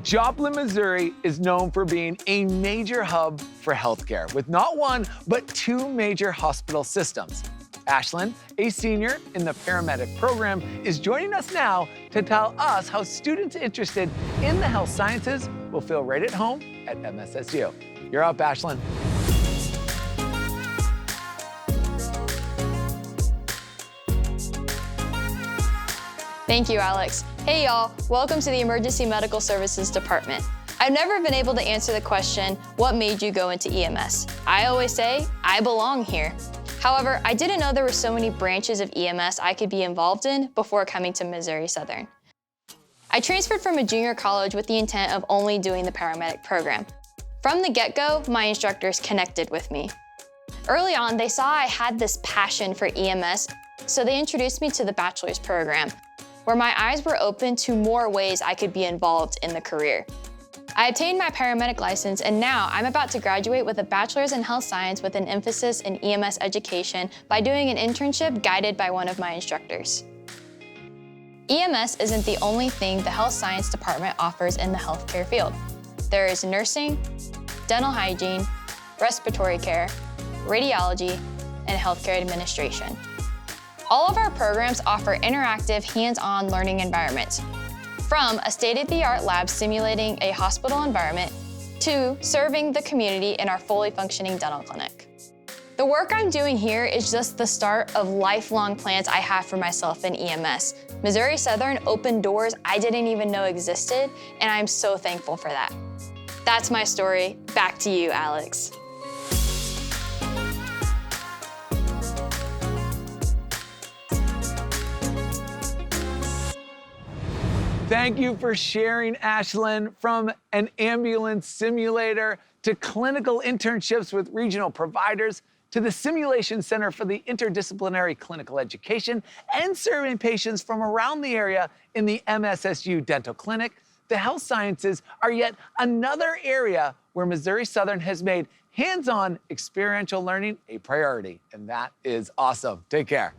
Joplin, Missouri is known for being a major hub for healthcare, with not one, but two major hospital systems. Ashlynn, a senior in the paramedic program, is joining us now to tell us how students interested in the health sciences will feel right at home at MSSU. You're up, Ashlynn. Thank you, Alex. Hey y'all, welcome to the Emergency Medical Services Department. I've never been able to answer the question, what made you go into EMS? I always say, I belong here. However, I didn't know there were so many branches of EMS I could be involved in before coming to Missouri Southern. I transferred from a junior college with the intent of only doing the paramedic program. From the get-go, my instructors connected with me. Early on, they saw I had this passion for EMS, so they introduced me to the bachelor's program, where my eyes were open to more ways I could be involved in the career. I obtained my paramedic license, and now I'm about to graduate with a bachelor's in health science with an emphasis in EMS education by doing an internship guided by one of my instructors. EMS isn't the only thing the health science department offers in the healthcare field. There is nursing, dental hygiene, respiratory care, radiology, and healthcare administration. All of our programs offer interactive, hands-on learning environments, from a state-of-the-art lab simulating a hospital environment to serving the community in our fully functioning dental clinic. The work I'm doing here is just the start of lifelong plans I have for myself in EMS. Missouri Southern opened doors I didn't even know existed, and I'm so thankful for that. That's my story. Back to you, Alex. Thank you for sharing, Ashlynn. From an ambulance simulator to clinical internships with regional providers to the Simulation Center for the Interdisciplinary Clinical Education and serving patients from around the area in the MSSU Dental Clinic, the health sciences are yet another area where Missouri Southern has made hands-on experiential learning a priority, and that is awesome. Take care.